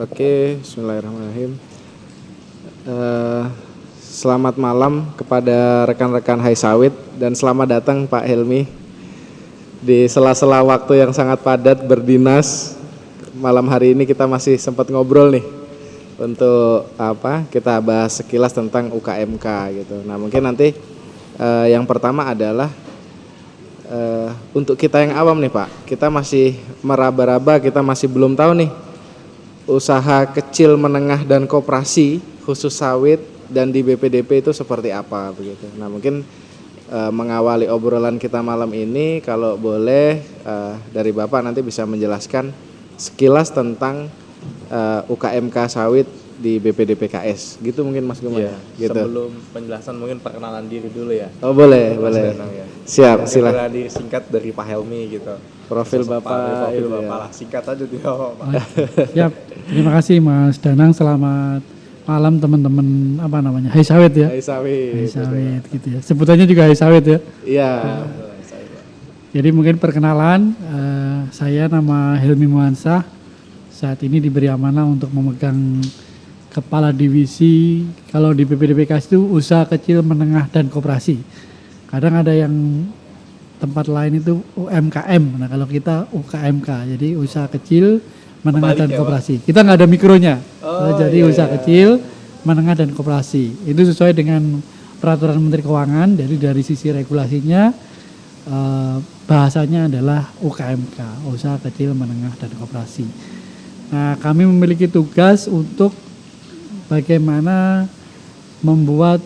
Oke, Bismillahirrahmanirrahim. Selamat malam kepada rekan-rekan Hai Sawit dan selamat datang Pak Helmi di sela-sela waktu yang sangat padat berdinas. Malam hari ini kita masih sempat ngobrol nih untuk kita bahas sekilas tentang UKMK gitu. Nah mungkin nanti yang pertama adalah untuk kita yang awam nih Pak, kita masih meraba-raba, kita masih belum tahu nih usaha kecil, menengah, dan koperasi khusus sawit dan di BPDP itu seperti apa begitu. Nah mungkin mengawali obrolan kita malam ini kalau boleh dari Bapak nanti bisa menjelaskan sekilas tentang UKMK sawit di BPDPKS gitu mungkin Mas Gema ya, gitu. Sebelum penjelasan mungkin perkenalan diri dulu ya. Oh boleh, boleh. Ya. Siap, silakan. Perkenalan diri singkat dari Pak Helmi gitu. Profil Bapak Profil itu Bapak ya. lah, singkat aja tuh Pak. Siap, terima kasih Mas Danang, selamat malam teman-teman Hai Sawit ya. Hai Sawit. Hai Sawit gitu ya. Sebutannya juga Hai Sawit ya. Iya. Jadi mungkin perkenalan, saya nama Helmi Muhansah. Saat ini diberi amanah untuk memegang Kepala Divisi, kalau di BPDPKS itu usaha kecil, menengah, dan koperasi. Kadang ada yang tempat lain itu UMKM, nah kalau kita UKMK, jadi usaha kecil, menengah, dan koperasi. Kita nggak ada mikronya, jadi usaha kecil, menengah, dan koperasi. Itu sesuai dengan peraturan Menteri Keuangan, jadi dari sisi regulasinya bahasanya adalah UKMK, usaha kecil, menengah, dan koperasi. Nah kami memiliki tugas untuk bagaimana membuat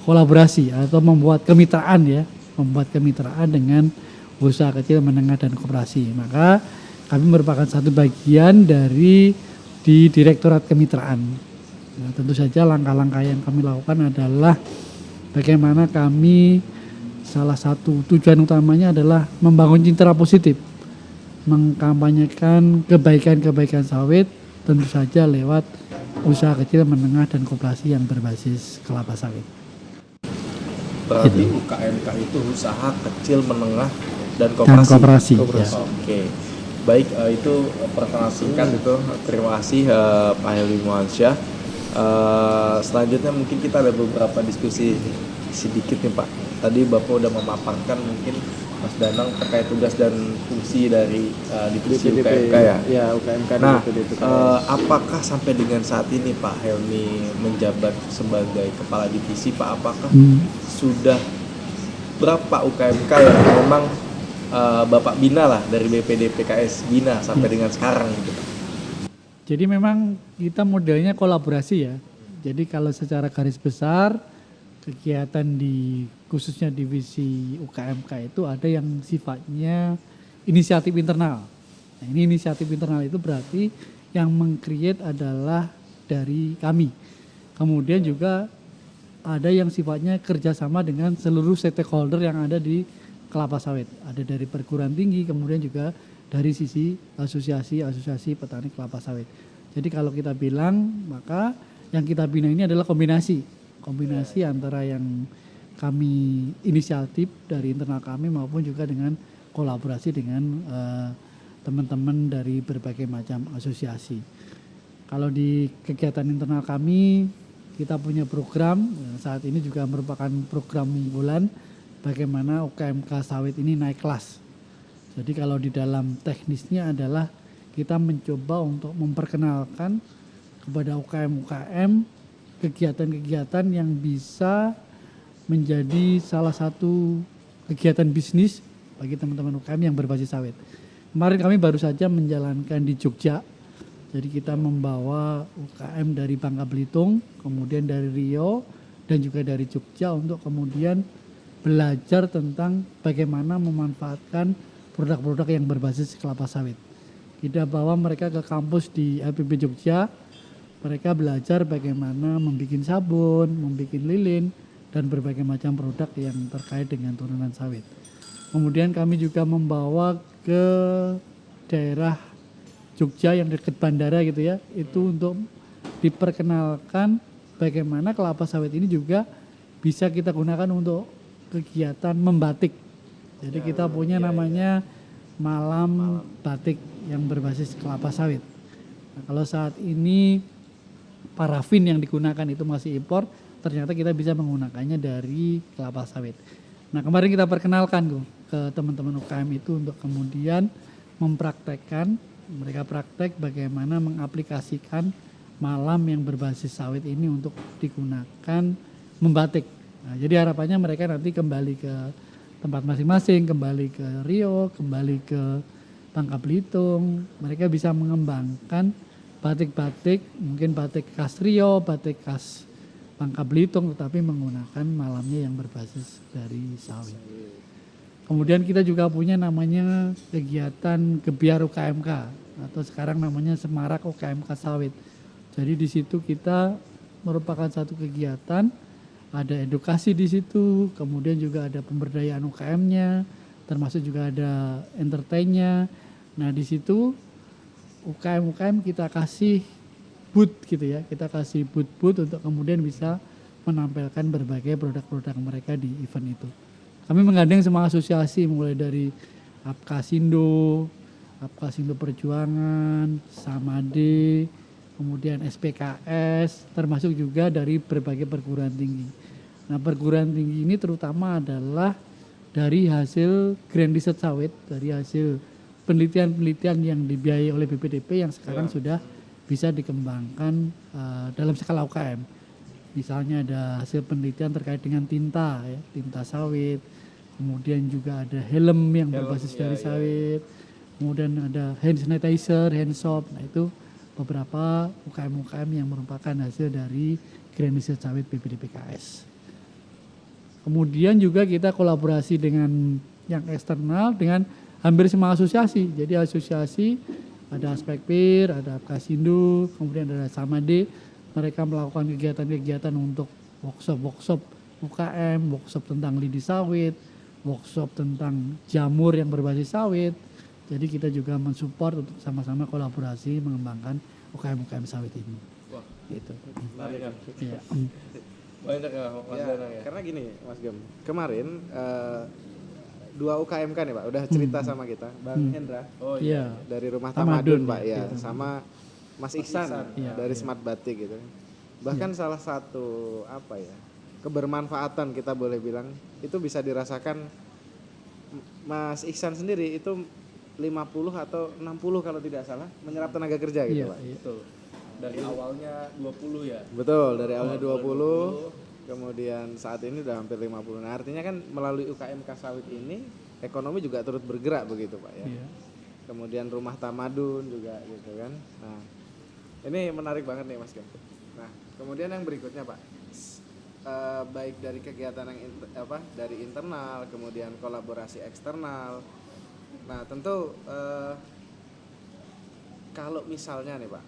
kolaborasi atau membuat kemitraan ya, membuat kemitraan dengan usaha kecil, menengah, dan koperasi. Maka kami merupakan satu bagian dari di Direktorat Kemitraan. Nah, tentu saja langkah-langkah yang kami lakukan adalah bagaimana kami, salah satu tujuan utamanya adalah membangun citra positif, mengkampanyekan kebaikan-kebaikan sawit, tentu saja lewat usaha kecil, menengah, dan koperasi yang berbasis kelapa sawit. Berarti UKMK itu usaha kecil, menengah, dan koperasi. Ya. Oke. Baik, itu perkenalan singkat itu. Terima kasih Pak Helmi Muhansah. Selanjutnya mungkin kita ada beberapa diskusi sedikit nih Pak. Tadi Bapak udah memaparkan mungkin Mas Danang terkait tugas dan fungsi dari divisi UKMK ya. Ya, UKMK. Nah, apakah sampai dengan saat ini Pak Helmi menjabat sebagai kepala divisi Pak, apakah sudah berapa UKMK yang memang Bapak bina lah dari BPDPKS bina sampai dengan sekarang gitu Pak? Jadi memang kita modelnya kolaborasi ya. Jadi kalau secara garis besar kegiatan di khususnya divisi UKMK itu ada yang sifatnya inisiatif internal. Nah, ini inisiatif internal itu berarti yang meng-create adalah dari kami. Kemudian juga ada yang sifatnya kerjasama dengan seluruh stakeholder yang ada di kelapa sawit. Ada dari perguruan tinggi, kemudian juga dari sisi asosiasi petani kelapa sawit. Jadi kalau kita bilang, maka yang kita bina ini adalah kombinasi antara yang kami inisiatif dari internal kami maupun juga dengan kolaborasi dengan teman-teman dari berbagai macam asosiasi. Kalau di kegiatan internal kami, kita punya program, saat ini juga merupakan program unggulan bagaimana UKMK sawit ini naik kelas. Jadi kalau di dalam teknisnya adalah kita mencoba untuk memperkenalkan kepada UKM-UKM kegiatan-kegiatan yang bisa menjadi salah satu kegiatan bisnis bagi teman-teman UKM yang berbasis sawit. Kemarin kami baru saja menjalankan di Jogja, jadi kita membawa UKM dari Bangka Belitung, kemudian dari Riau, dan juga dari Jogja untuk kemudian belajar tentang bagaimana memanfaatkan produk-produk yang berbasis kelapa sawit. Kita bawa mereka ke kampus di LPB Jogja, mereka belajar bagaimana membuat sabun, membuat lilin, dan berbagai macam produk yang terkait dengan turunan sawit. Kemudian kami juga membawa ke daerah Jogja yang dekat bandara gitu ya, itu untuk diperkenalkan bagaimana kelapa sawit ini juga bisa kita gunakan untuk kegiatan membatik. Jadi kita punya namanya Malam Batik yang berbasis kelapa sawit. Nah, kalau saat ini parafin yang digunakan itu masih impor, ternyata kita bisa menggunakannya dari kelapa sawit. Nah, kemarin kita perkenalkan ke teman-teman UKM itu untuk kemudian mempraktekkan, mereka praktek bagaimana mengaplikasikan malam yang berbasis sawit ini untuk digunakan membatik. Nah, jadi harapannya mereka nanti kembali ke tempat masing-masing, kembali ke Riau, kembali ke Bangka Belitung, mereka bisa mengembangkan batik-batik, mungkin batik khas Riau, batik khas Bangka Belitung, tetapi menggunakan malamnya yang berbasis dari sawit. Kemudian kita juga punya namanya kegiatan Gebiar UKMK atau sekarang namanya Semarak UKMK Sawit. Jadi di situ kita merupakan satu kegiatan, ada edukasi di situ, kemudian juga ada pemberdayaan UKM-nya, termasuk juga ada entertain-nya. Nah di situ UKM-UKM kita kasih booth gitu ya, kita kasih booth-booth untuk kemudian bisa menampilkan berbagai produk-produk mereka di event itu. Kami menggandeng semua asosiasi mulai dari Apkasindo Perjuangan, Samade, kemudian SPKS, termasuk juga dari berbagai perguruan tinggi. Nah perguruan tinggi ini terutama adalah dari hasil Grand Research Sawit, dari hasil penelitian-penelitian yang dibiayai oleh BPDP yang sekarang sudah bisa dikembangkan dalam skala UKM. Misalnya ada hasil penelitian terkait dengan tinta, ya, tinta sawit, kemudian juga ada helm yang berbasis dari sawit, kemudian ada hand sanitizer, hand soap. Nah itu beberapa UKM-UKM yang merupakan hasil dari Grand Research Sawit BPDPKS. Kemudian juga kita kolaborasi dengan yang eksternal dengan hampir semua asosiasi. Jadi asosiasi ada Aspekpir, ada Apkasindo, kemudian ada Samade. Mereka melakukan kegiatan-kegiatan untuk workshop UKM, workshop tentang lidi sawit, workshop tentang jamur yang berbasis sawit. Jadi kita juga mensupport untuk sama-sama kolaborasi mengembangkan UKM-UKM sawit ini. Wah, Gitu. menarik kan? Ya. Banyak ya Mas Danang ya. Karena gini Mas Gem, kemarin dua UKMK nih Pak, udah cerita sama kita, Bang Hendra Oh Iya. dari Rumah Tamadun, Tamadun Pak ya, ya, gitu. sama Mas Iksan Iya, dari iya. Smart Batik gitu. Bahkan salah satu apa ya, kebermanfaatan kita boleh bilang itu bisa dirasakan Mas Iksan sendiri itu 50 atau 60 kalau tidak salah menyerap tenaga kerja gitu Iya, Pak. iya. Betul. Dari awalnya 20 ya. Betul, dari awalnya 20, kemudian saat ini udah hampir 50. Nah, artinya kan melalui UKMK sawit ini ekonomi juga turut bergerak begitu Pak ya. Iya. Kemudian Rumah Tamadun juga gitu kan. Nah, ini menarik banget nih Mas Gem. Nah, kemudian yang berikutnya Pak, baik dari kegiatan yang dari internal, kemudian kolaborasi eksternal. Nah, tentu kalau misalnya nih Pak,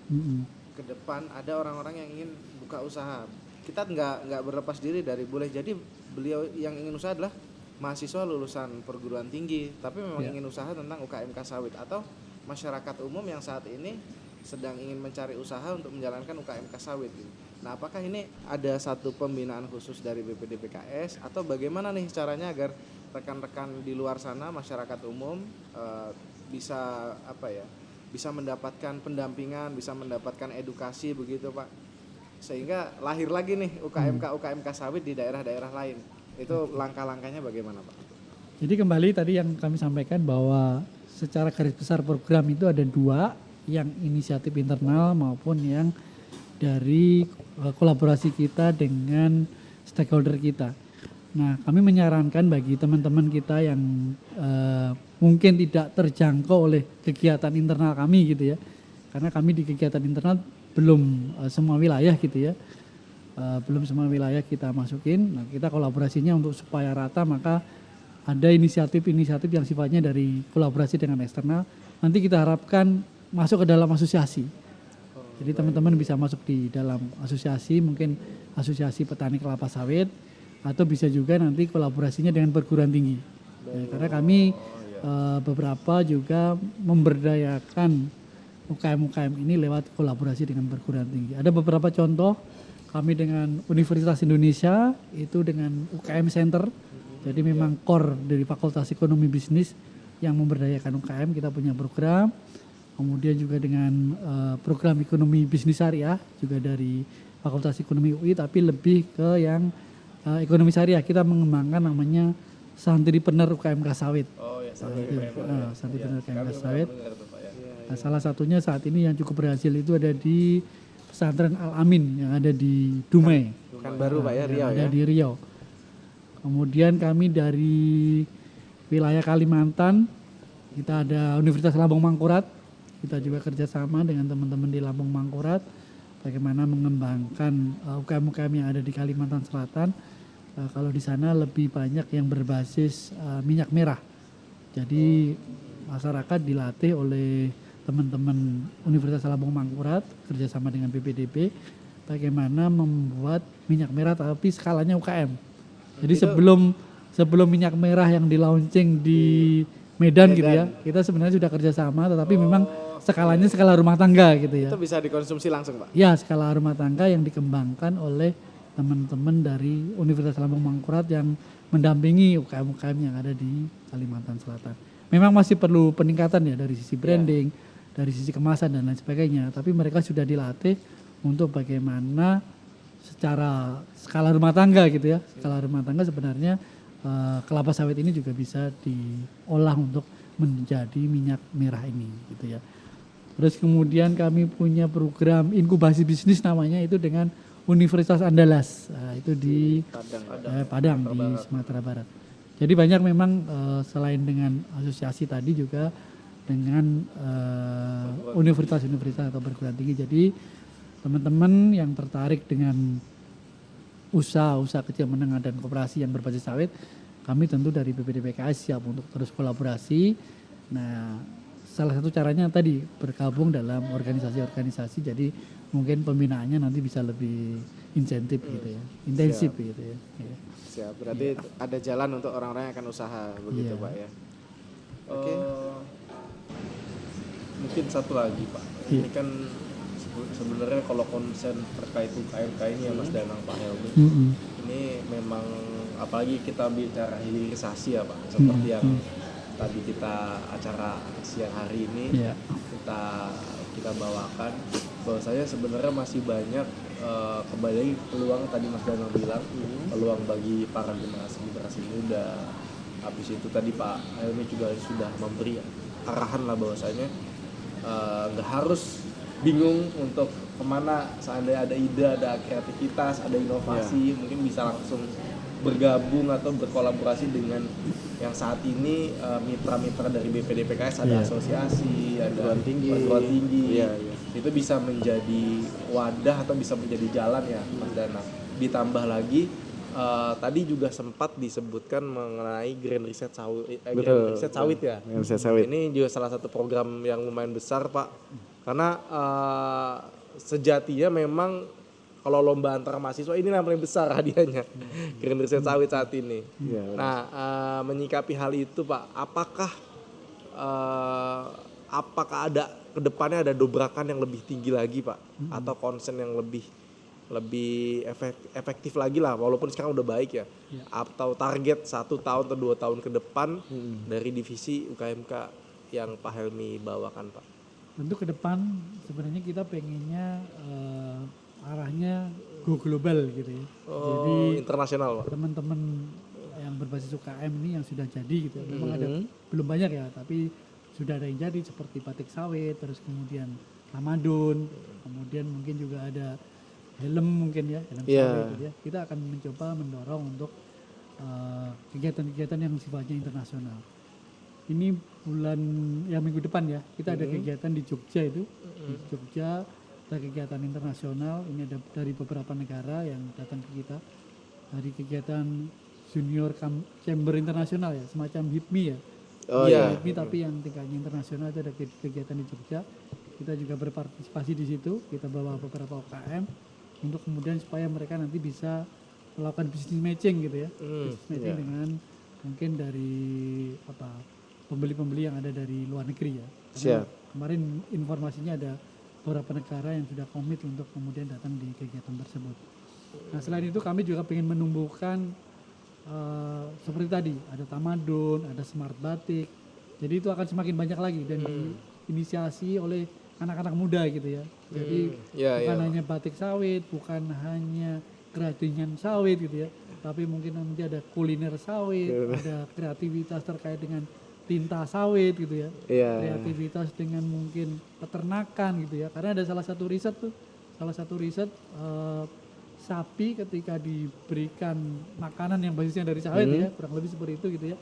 ke depan ada orang-orang yang ingin buka usaha, kita nggak berlepas diri dari, boleh jadi beliau yang ingin usaha adalah mahasiswa lulusan perguruan tinggi tapi memang ingin usaha tentang UKMK sawit, atau masyarakat umum yang saat ini sedang ingin mencari usaha untuk menjalankan UKMK sawit gitu. Nah apakah ini ada satu pembinaan khusus dari BPDPKS atau bagaimana nih caranya agar rekan-rekan di luar sana masyarakat umum bisa bisa mendapatkan pendampingan, bisa mendapatkan edukasi begitu Pak, sehingga lahir lagi nih UKMK sawit di daerah-daerah lain. Itu langkah-langkahnya bagaimana Pak? Jadi kembali tadi yang kami sampaikan bahwa secara garis besar program itu ada dua, yang inisiatif internal maupun yang dari kolaborasi kita dengan stakeholder kita. Nah, kami menyarankan bagi teman-teman kita yang mungkin tidak terjangkau oleh kegiatan internal kami gitu ya, karena kami di kegiatan internal belum semua wilayah gitu ya, belum semua wilayah kita masukin. Nah, kita kolaborasinya untuk supaya rata, maka ada inisiatif-inisiatif yang sifatnya dari kolaborasi dengan eksternal. Nanti kita harapkan masuk ke dalam asosiasi. Jadi teman-teman bisa masuk di dalam asosiasi, mungkin asosiasi petani kelapa sawit, atau bisa juga nanti kolaborasinya dengan perguruan tinggi. Ya, karena kami beberapa juga memberdayakan UKM-UKM ini lewat kolaborasi dengan perguruan tinggi. Ada beberapa contoh, kami dengan Universitas Indonesia itu dengan UKM Center. Jadi memang core dari Fakultas Ekonomi Bisnis yang memberdayakan UKM, kita punya program. kemudian juga dengan program ekonomi bisnis syariah juga dari Fakultas Ekonomi UI, tapi lebih ke yang ekonomi syariah. Kita mengembangkan namanya Santripreneur UKMK Sawit. Oh ya, Santripreneur UKMK Sawit. Nah, salah satunya saat ini yang cukup berhasil itu ada di pesantren Al Amin yang ada di Dumai. Bukan baru Pak ya, yang Riau ada ya. di Riau. Kemudian kami dari wilayah Kalimantan, kita ada Universitas Lambung Mangkurat. Kita juga kerjasama dengan teman-teman di Lampung Mangkurat, bagaimana mengembangkan UKM-UKM yang ada di Kalimantan Selatan. Kalau di sana lebih banyak yang berbasis minyak merah. Jadi masyarakat dilatih oleh teman-teman Universitas Lampung Mangkurat kerjasama dengan BPDB, bagaimana membuat minyak merah tapi skalanya UKM. Jadi sebelum minyak merah yang di launching di Medan gitu ya, kita sebenarnya sudah kerjasama, tetapi memang skalanya skala rumah tangga gitu ya. Itu bisa dikonsumsi langsung Pak? Ya, skala rumah tangga yang dikembangkan oleh teman-teman dari Universitas Lampung Mangkurat yang mendampingi UKM-UKM yang ada di Kalimantan Selatan. Memang masih perlu peningkatan ya dari sisi branding, dari sisi kemasan dan lain sebagainya, tapi mereka sudah dilatih untuk bagaimana secara skala rumah tangga gitu ya. Skala rumah tangga sebenarnya kelapa sawit ini juga bisa diolah untuk menjadi minyak merah ini gitu ya. Terus kemudian kami punya program inkubasi bisnis namanya itu dengan Universitas Andalas, itu di Padang di Sumatera Barat. Jadi banyak memang selain dengan asosiasi tadi juga dengan universitas-universitas atau perguruan tinggi. Jadi teman-teman yang tertarik dengan usaha kecil menengah dan koperasi yang berbasis sawit, kami tentu dari BPDPKS siap untuk terus kolaborasi. Nah, salah satu caranya tadi bergabung dalam organisasi-organisasi, jadi mungkin pembinaannya nanti bisa lebih insentif gitu ya, intensif gitu ya. Siap, berarti ada jalan untuk orang-orang yang akan usaha begitu Pak ya. Oke. Mungkin satu lagi Pak, ini kan sebenarnya kalau konsen terkait UKMK ini ya Mas Danang, Pak Helmi, ini memang apalagi kita bicara hilirisasi ya Pak, seperti yang tadi kita acara siang hari ini kita bawakan, bahwasanya sebenarnya masih banyak kembali lagi peluang tadi Mas Danang bilang, peluang bagi para generasi muda. Habis itu tadi Pak Helmi juga sudah memberi arahan lah bahwasanya nggak harus bingung untuk kemana, seandainya ada ide, ada kreativitas, ada inovasi, mungkin bisa langsung bergabung atau berkolaborasi dengan yang saat ini mitra-mitra dari BPDPKS, ada asosiasi, ada perguruan tinggi. Itu bisa menjadi wadah atau bisa menjadi jalan ya Mas Danang. Ditambah lagi tadi juga sempat disebutkan mengenai Green Reset Sawit, Green Reset Sawit ya. Ini juga salah satu program yang lumayan besar Pak, karena sejatinya memang kalau lomba antar mahasiswa ini yang paling besar hadiahnya, Green Reset Sawit saat ini. Nah, menyikapi hal itu Pak, apakah ada kedepannya ada dobrakan yang lebih tinggi lagi Pak, atau konsen yang lebih efektif lagi lah, walaupun sekarang udah baik ya, atau target 1 tahun atau 2 tahun ke depan dari divisi UKMK yang Pak Helmi bawakan Pak? Tentu ke depan sebenarnya kita pengennya arahnya go global gitu ya. Jadi internasional Pak. Teman-teman yang berbasis UKM ini yang sudah jadi gitu, memang ada belum banyak ya, tapi sudah ada yang jadi seperti batik sawit, terus kemudian Ramadan, kemudian mungkin juga ada helm mungkin ya, helm sawit gitu ya. Kita akan mencoba mendorong untuk kegiatan-kegiatan yang sifatnya internasional. Ini bulan minggu depan ya, kita ada kegiatan di Jogja itu. Di Jogja ada kegiatan internasional, ini ada dari beberapa negara yang datang ke kita. Dari kegiatan Junior Chamber Internasional ya, semacam HIPMI ya. HIPMI tapi yang tingkatnya internasional, itu ada kegiatan di Jogja. Kita juga berpartisipasi di situ, kita bawa beberapa UKM untuk kemudian supaya mereka nanti bisa melakukan business matching gitu ya. Business matching dengan mungkin dari pembeli-pembeli yang ada dari luar negeri ya. Kemarin informasinya ada beberapa negara yang sudah komit untuk kemudian datang di kegiatan tersebut. Nah, selain itu kami juga ingin menumbuhkan seperti tadi, ada Tamadun, ada Smart Batik. Jadi itu akan semakin banyak lagi, dan di diinisiasi oleh anak-anak muda gitu ya. Jadi bukan hanya batik sawit, bukan hanya kerajinan sawit gitu ya, tapi mungkin nanti ada kuliner sawit, ada kreativitas terkait dengan tinta sawit gitu ya, kreativitas dengan mungkin peternakan gitu ya. Karena ada salah satu riset sapi ketika diberikan makanan yang basisnya dari sawit ya, kurang lebih seperti itu gitu ya,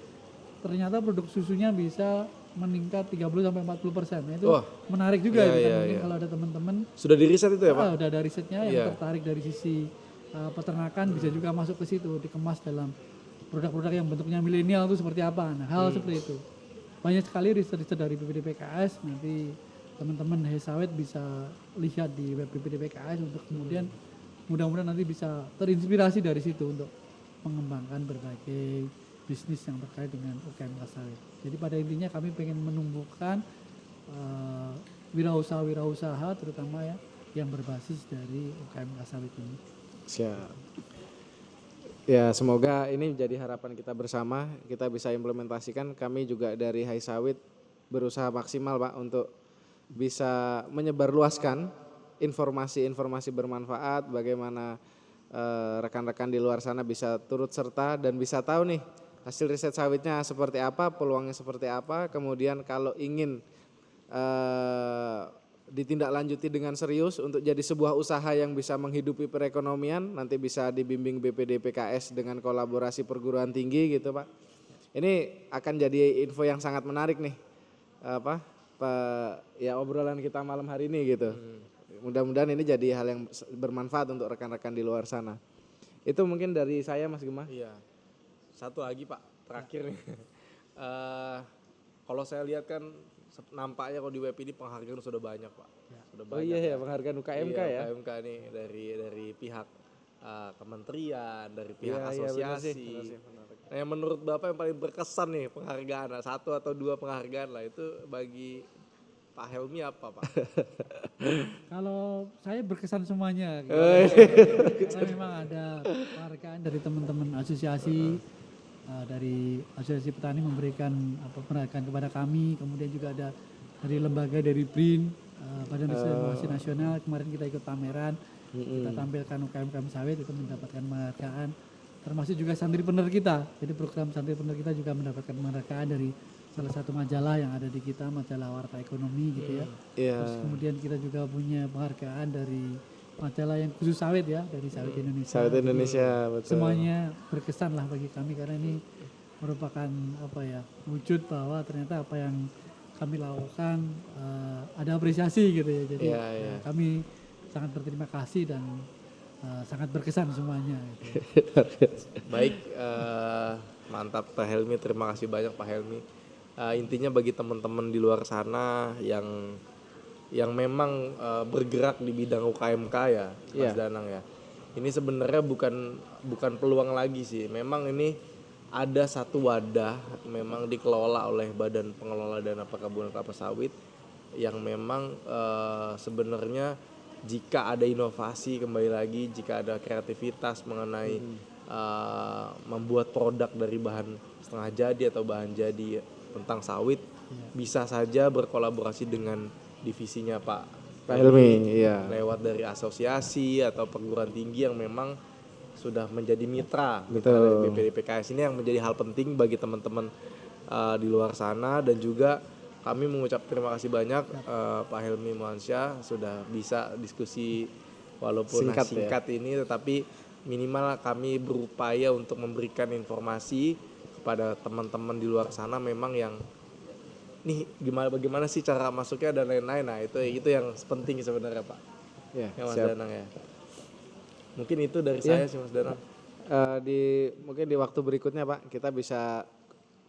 ternyata produk susunya bisa meningkat 30-40%. Nah itu menarik juga gitu kan. Mungkin kalau ada teman-teman sudah diriset itu ya Pak? Udah ada risetnya yang tertarik dari sisi peternakan, bisa juga masuk ke situ, dikemas dalam produk-produk yang bentuknya milenial itu seperti apa. Nah hal seperti itu banyak sekali riset-riset dari BPDPKS. Nanti teman-teman Hai Sawit bisa lihat di web BPDPKS untuk kemudian mudah-mudahan nanti bisa terinspirasi dari situ untuk mengembangkan berbagai bisnis yang terkait dengan UKM sawit. Jadi pada intinya kami pengen menumbuhkan wirausaha terutama ya yang berbasis dari UKM sawit ini. Siap. Ya semoga ini jadi harapan kita bersama, kita bisa implementasikan. Kami juga dari Hai Sawit berusaha maksimal Pak untuk bisa menyebarluaskan informasi-informasi bermanfaat, bagaimana rekan-rekan di luar sana bisa turut serta dan bisa tahu nih hasil riset sawitnya seperti apa, peluangnya seperti apa, kemudian kalau ingin ditindaklanjuti dengan serius untuk jadi sebuah usaha yang bisa menghidupi perekonomian, nanti bisa dibimbing BPDPKS dengan kolaborasi perguruan tinggi gitu Pak. Ini akan jadi info yang sangat menarik nih, ya obrolan kita malam hari ini gitu. Mudah-mudahan ini jadi hal yang bermanfaat untuk rekan-rekan di luar sana. Itu mungkin dari saya Mas Gemah. Iya. Satu lagi Pak, terakhir nih. Kalau saya lihat kan nampaknya kalau di web ini penghargaan sudah banyak Pak. Sudah banyak. Ya penghargaan UKMK ya. UKMK nih dari pihak kementerian, dari pihak asosiasi. Nah, yang menurut Bapak yang paling berkesan nih penghargaan, satu atau dua penghargaan lah itu bagi Pak Helmi apa Pak? Kalau saya berkesan semuanya gitu. Karena memang ada penghargaan dari teman-teman asosiasi, dari asosiasi petani memberikan penghargaan kepada kami, kemudian juga ada dari lembaga dari BRIN, Badan Riset Inovasi Nasional, kemarin kita ikut pameran, kita tampilkan UKM sawit itu mendapatkan penghargaan, termasuk juga santripreneur kita. Jadi program santripreneur kita juga mendapatkan penghargaan dari salah satu majalah yang ada di kita, majalah Warta Ekonomi gitu ya. Terus kemudian kita juga punya penghargaan dari majalah yang khusus sawit ya, dari Sawit Indonesia. Sawit Indonesia, betul. Semuanya berkesan lah bagi kami karena ini merupakan wujud bahwa ternyata apa yang kami lakukan ada apresiasi gitu ya. Jadi kami sangat berterima kasih dan sangat berkesan semuanya. Gitu. Baik, mantap Pak Helmi, terima kasih banyak Pak Helmi. Intinya bagi teman-teman di luar sana yang memang bergerak di bidang UKMK ya, Mas Danang ya. Ini sebenarnya bukan peluang lagi sih. Memang ini ada satu wadah memang dikelola oleh Badan Pengelola Dana Perkebunan Kelapa Sawit yang memang sebenarnya jika ada inovasi, kembali lagi jika ada kreativitas mengenai membuat produk dari bahan setengah jadi atau bahan jadi tentang sawit, bisa saja berkolaborasi dengan divisinya Pak Helmi, lewat dari asosiasi atau perguruan tinggi yang memang sudah menjadi mitra BPDPKS. Ini yang menjadi hal penting bagi teman-teman di luar sana, dan juga kami mengucap terima kasih banyak Pak Helmi Muhansyah sudah bisa diskusi walaupun singkat ini, tetapi minimal kami berupaya untuk memberikan informasi kepada teman-teman di luar sana memang yang nih bagaimana sih cara masuknya dan lain-lain. Nah itu yang penting sebenarnya Pak. Ya Mas Danang ya. Mungkin itu dari saya sih Mas Danang. Mungkin di waktu berikutnya Pak kita bisa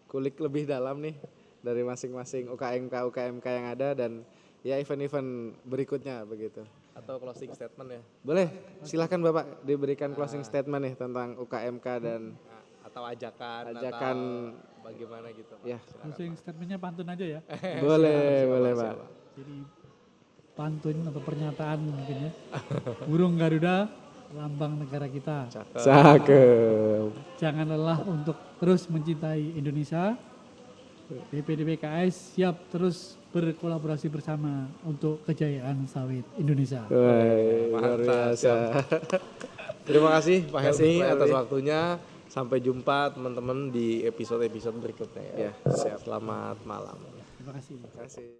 kulik lebih dalam nih dari masing-masing UKMK yang ada dan ya event-event berikutnya begitu. Atau closing statement ya. Boleh, silahkan Bapak diberikan closing statement nih tentang UKMK dan atau ajakan atau bagaimana gitu Pak. Ya. Closing statementnya pantun aja ya. boleh Pak. Jadi pantun atau pernyataan mungkin ya. Burung Garuda, lambang negara kita. Cakep. Jangan lelah untuk terus mencintai Indonesia. BPDPKS siap terus berkolaborasi bersama untuk kejayaan sawit Indonesia. Wah, luar biasa. Terima kasih Pak Helmi Pak atas Helmi. waktunya. Sampai jumpa teman-teman di episode-episode berikutnya ya. Ya, siap. Selamat malam. Terima kasih. Terima kasih.